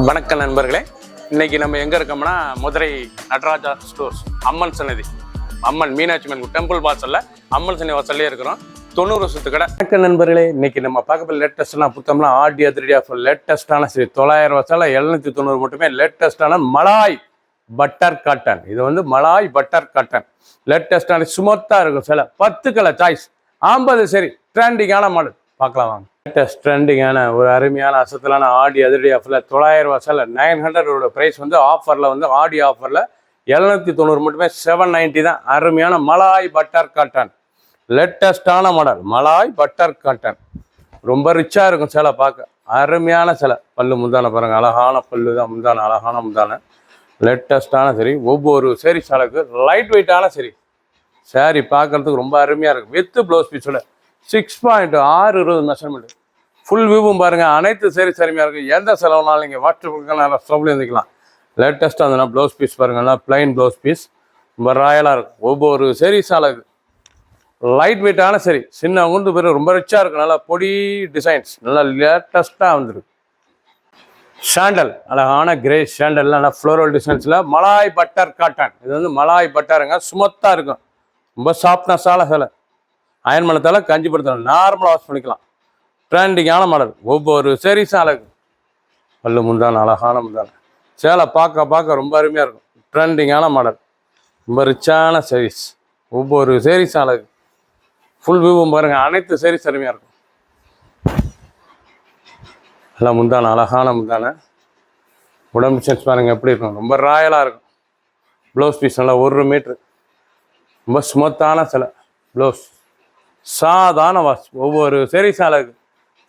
வணக்கம் நண்பர்களே, இன்னைக்கு நம்ம எங்க இருக்கோம்னா மதுரை நடராஜா ஸ்டோர்ஸ் அம்மன் சன்னதி, அம்மன் மீனாட்சி அம்மன் டெம்பிள் வாசல்ல அம்மன் சன்னதி வாசல்லே இருக்கிறோம். 90 வருஷத்து கடை. வணக்கம் நண்பர்களே, இன்னைக்கு நம்ம பார்க்க லேட்டஸ்ட்லாம் புத்தம்லாம் ஆடி அதிரடி ஆஃபர் லேட்டஸ்டான சரி 900 வருஷம் 790 மட்டுமே லேட்டஸ்டான மலாய் பட்டர் காட்டன். இது வந்து மலாய் பட்டர் காட்டன் லேட்டஸ்டான சுமத்தா இருக்கும். சில 10 கலர் சாய்ஸ் 50 சரி ட்ரெண்டிங்கான மாடல் பார்க்கலாம் வாங்க. லேட்டஸ்ட் ட்ரெண்டிங்கான ஒரு அருமையான அசத்தலான ஆடி அதிரடி ஆஃபரில் 900 வருஷம் 900 ப்ரைஸ் வந்து ஆஃபரில் வந்து ஆடி ஆஃபரில் 790 மட்டுமே 790 தான். அருமையான மலாய் பட்டர் காட்டன் லேட்டஸ்டான மாடல் மலாய் பட்டர் காட்டன். ரொம்ப ரிச்சாக இருக்கும் சேலை பார்க்க. அருமையான சேலை. பல்லு முந்தான பாருங்கள், அழகான பல்லு தான் முந்தான, அழகான முந்தான லேட்டஸ்டான சரி. ஒவ்வொரு சேரீ சேலைக்கு லைட் வெயிட்டான சரி. சேரீ பார்க்கறதுக்கு ரொம்ப அருமையாக இருக்கும். வித்து ப்ளவுஸ் பீஸோட 6.620 மெஷர்மெண்ட். ஃபுல் வியூவும் பாருங்கள். அனைத்து சேரீ சரிமையாக இருக்கும். எந்த செலவுனாலும் நீங்கள் வாட்ஸ்அப்புக்கு நல்லா ஸ்டவ்ல இருந்துக்கலாம். லேட்டஸ்ட்டாக இருந்ததுன்னா ப்ளவுஸ் பீஸ் பாருங்கன்னா பிளைன் ப்ளவுஸ் பீஸ் ரொம்ப ராயலாக இருக்கும். ஒவ்வொரு சேரீ சேலைக்கு லைட் வெயிட்டான சரி. சின்ன உண்டு பேர் ரொம்ப ரிச்சாக இருக்கும். நல்லா பொடி டிசைன்ஸ் நல்லா லேட்டஸ்ட்டாக வந்துருக்கு. சாண்டல் அழகான கிரே சாண்டல் நல்லா ஃப்ளோரல் டிசைன்ஸில் மலாய் பட்டர் காட்டன். இது வந்து மலாய் பட்டருங்க, சுமத்தாக இருக்கும். ரொம்ப சாஃப்ட்னஸான சேலை. அயன் பண்ணத்தால் கஞ்சி படுத்தலாம், நார்மலாக வாஷ் பண்ணிக்கலாம். ட்ரெண்டிங்கான மாடல். ஒவ்வொரு சேரீ சேலைக்கு பல்லு முந்தான, அழகான முந்தான சேலை பார்க்க ரொம்ப அருமையாக இருக்கும். ட்ரெண்டிங்கான மாடல் ரொம்ப ரிச்சான சேரீஸ். ஒவ்வொரு சேரீ சேலைக்கு ஃபுல் வியூவும் பாருங்கள். அனைத்து சேரீஸ் அருமையாக இருக்கும். நல்லா முந்தான, அழகான முந்தான உடம்பு சென்ஸ் பாருங்கள் எப்படி இருக்கும். ரொம்ப ராயலாக இருக்கும். ப்ளவுஸ் பீஸ் நல்லா 1 மீட்ரு ரொம்ப ஸ்மூத்தான சிலை. ப்ளவுஸ் சாதாரண வாஷ். ஒவ்வொரு சேரீ சேலைக்கு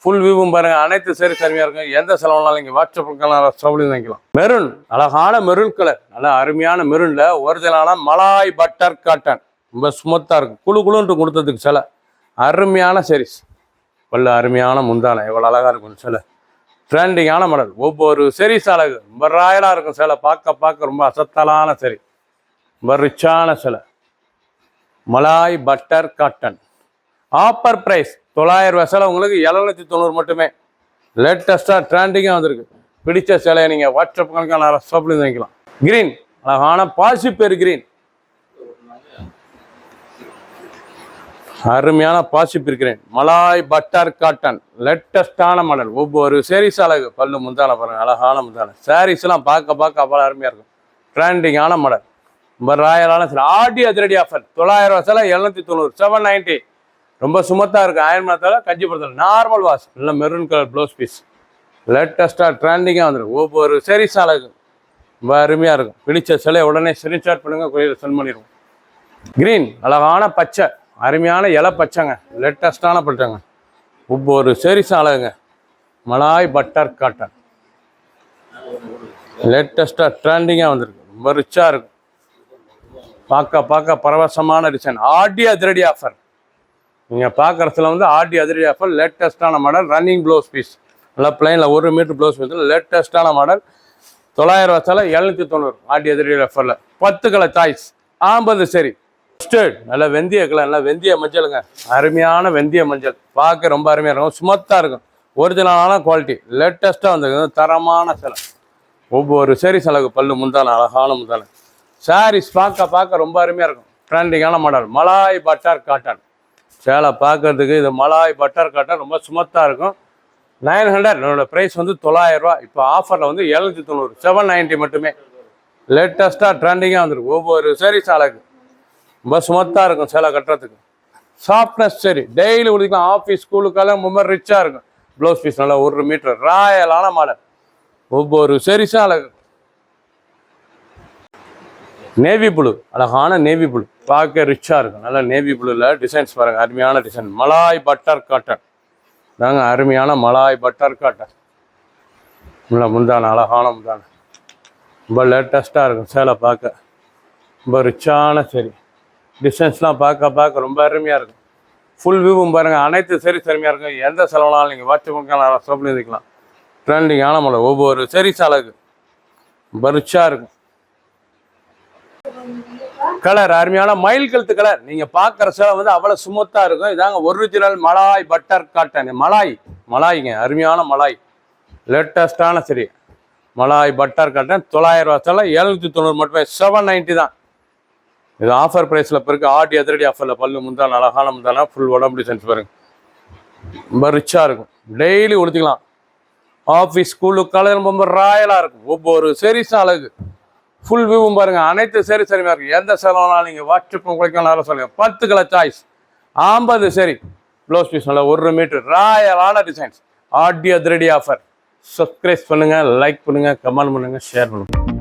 ஃபுல் வியூவும் பாருங்கள். அனைத்து சேரீ அருமையாக இருக்கும். எந்த செலவுனாலும் இங்கே வாட்ஸ்அப் ஸ்டவ்லையும் வாங்கிக்கலாம். மெரூன் அழகான மெரூன் கலர் நல்லா அருமையான மெரூனில் ஒரிஜினலான மலாய் பட்டர் காட்டன் ரொம்ப ஸ்மூத்தாக இருக்கும். குழுன்ட்டு கொடுத்ததுக்கு சிலை அருமையான சேரீஸ். பல்ல அருமையான முந்தான எவ்வளோ அழகாக இருக்கும் சிலை. ட்ரெண்டிங்கான மாடல். ஒவ்வொரு சேரீ சேலைக்கு ரொம்ப ராயலாக இருக்கும். சிலை பார்க்க ரொம்ப அசத்தலான சரி. ரொம்ப ரிச்சான சிலை malai butter cotton. Offer price 900 சேலை உங்களுக்கு 790 மட்டுமே. லேட்டஸ்ட்டாக ட்ரெண்டிங்காக வந்திருக்கு. பிடிச்ச சேலையை நீங்கள் வாட்ஸ்அப் கணக்கான ஷாப்லேருந்து வாங்கிக்கலாம். கிரீன் அழகான பாசிப்பேர் கிரீன் அருமையான பாசிப்பேர் கிரீன் மலாய் பட்டர் காட்டன் லேட்டஸ்டான மாடல். ஒவ்வொரு சேரீ சேலைக்கு பல்லு முந்தான பாருங்கள், அழகான முந்தான சாரீஸ்லாம் பார்க்க அவ்வளோ அருமையாக இருக்கும். ட்ரெண்டிங்கான மாடல் ரொம்ப ராயலான சேலை. ஆடி அதிரடி ஆஃபர் 900 சேலை 790 790 ரொம்ப சுமத்தாக இருக்குது. அயன் பண்ணத்தால் கஞ்சி படுத்தல நார்மல் வாஷ். நல்ல மெரூன் கலர் ப்ளவுஸ் பீஸ் லேட்டஸ்ட்டாக ட்ரெண்டிங்காக வந்துடும். ஒவ்வொரு சேரீ சேலைக்கும் ரொம்ப அருமையாக இருக்கும். பிடிச்ச சிலையை உடனே ஸ்க்ரீன்ஷாட் பண்ணுங்கள், கோயிலில் சென்ட் பண்ணிடுவோம். க்ரீன் அழகான பச்சை அருமையான இலை பச்சைங்க லேட்டஸ்ட்டான பச்சைங்க. ஒவ்வொரு சேரீ சேலைங்க மலாய் பட்டர் காட்டன் லேட்டஸ்ட்டாக ட்ரெண்டிங்காக வந்துருக்கு. ரொம்ப ரிச்சாக இருக்கும். பார்க்க பரவசமான டிசைன். ஆடி அதிரடி ஆஃபர் நீங்கள் பார்க்குறதுல வந்து ஆடி அதிரடி ஆஃபர் லேட்டஸ்ட்டான மாடல். ரன்னிங் ப்ளவுஸ் பீஸ் நல்லா பிளைனில் 1 மீட்டர் ப்ளவுஸ் பீஸ் லேட்டஸ்ட்டான மாடல். 900 வருஷம் 790 ஆடி அதிரடி ஆஃபரில் 10 கலர் சாய்ஸ் 50 சரி. ஸ்டேட் நல்ல வெந்தய கலர், நல்லா வெந்தய மஞ்சளுங்க, அருமையான வெந்தய மஞ்சள். பார்க்க ரொம்ப அருமையாக இருக்கும். ஸ்மூத்தாக இருக்கும். ஒரிஜினலான குவாலிட்டி லேட்டஸ்ட்டாக வந்துருக்கு. தரமான சிலை. ஒவ்வொரு சேரீ சேலைக்கு பல்லு முந்தான, அழகான முந்தான சாரீஸ் பார்க்க ரொம்ப அருமையாக இருக்கும். ட்ரெண்டிங்கான மாடல் மலாய் பட்டர் காட்டன் சேலை பார்க்கறதுக்கு. இது மலாய் பட்டர் காட்டன் ரொம்ப சுமத்தாக இருக்கும். 900 என்னோட ப்ரைஸ் வந்து 900 ரூபா. இப்போ ஆஃபரில் வந்து 790 790 மட்டுமே. லேட்டஸ்ட்டாக ட்ரெண்டிங்காக வந்துருக்கு. ஒவ்வொரு சேரீ சேலைக்கு ரொம்ப சுமத்தாக இருக்கும். சேலை கட்டுறதுக்கு சாஃப்ட்னஸ் சரி. டெய்லி உடுத்திக்கலாம். ஆஃபீஸ் ஸ்கூலுக்கெல்லாம் ரொம்ப ரிச்சாக இருக்கும். ப்ளவுஸ் பீஸ் நல்லா 1 மீட்டர் ராயலான மாடல். ஒவ்வொரு சேரீ சேலைக்கு நேவி ப்ளூ அழகான நேவி ப்ளூ பார்க்க ரிச்சாக இருக்கும். நல்லா நேவி ப்ளூவில் டிசைன்ஸ் பாருங்கள். அருமையான டிசைன் மலாய் பட்டர் காட்டன் தாங்க. அருமையான மலாய் பட்டர் காட்டன் நல்லா முந்தான, அழகான முந்தான ரொம்ப லேட்டஸ்ட்டாக இருக்கும். சேலை பார்க்க ரொம்ப ரிச்சான சரி. டிசைன்ஸ்லாம் பார்க்க ரொம்ப அருமையாக இருக்கும். ஃபுல் வியூவும் பாருங்கள். அனைத்து சேரீ அருமையாக இருக்கும். எந்த செலவுனாலும் நீங்கள் வாட்ஸ்அப் ஷாப்லேயும் இருக்கலாம். ட்ரெண்டிங்கான மாடல். ஒவ்வொரு சேரீ சேலைக்கு ரொம்ப ரிச்சாக இருக்கும். கலர் அருமையான மயில் கழுத்து கலர். நீங்க பாக்குற சேலை வந்து அவ்வளவு சுமூத்தா இருக்கும். இதாங்க ஒரிஜினல் மலாய் பட்டர் காட்டன். மலாய்ங்க, அருமையான மலாய் லேட்டஸ்டான சரி. மலாய் பட்டர் காட்டன் 900 ரூபா சேலை 790 மட்டுமே, 790 தான். இது ஆஃபர் ப்ரைஸில் இப்போ இருக்குது. ஆடி அதிரடி ஆஃபரில் பல்லு முந்தான அழகான முந்தானா ஃபுல் உடம்பு டிசைன்ஸ் பாருங்க, ரொம்ப ரிச்சாக இருக்கும். டெய்லி உடுத்திக்கலாம். ஆஃபீஸ் ஸ்கூலுக்கு காலையில் ரொம்ப ராயலாக இருக்கும். ஒவ்வொரு சீரீஸும் அழகு. ஃபுல் வியூவும் பாருங்க, அனைத்து சரி சரியாக இருக்கும். எந்த செலவுனாலும் நீங்கள் வாட்ஸ்அப்பும் குறைக்கலாம் நேரம் சொல்லுங்கள். 10 கலர் சாய்ஸ், 50 சரி. ப்ளவுஸ் பீஸ் நல்லா 1 மீட்டர் ராயலான டிசைன்ஸ். ஆடி அதிரடி ஆஃபர். சப்ஸ்கிரைப் பண்ணுங்கள், லைக் பண்ணுங்கள், கமெண்ட் பண்ணுங்கள், ஷேர் பண்ணுங்கள்.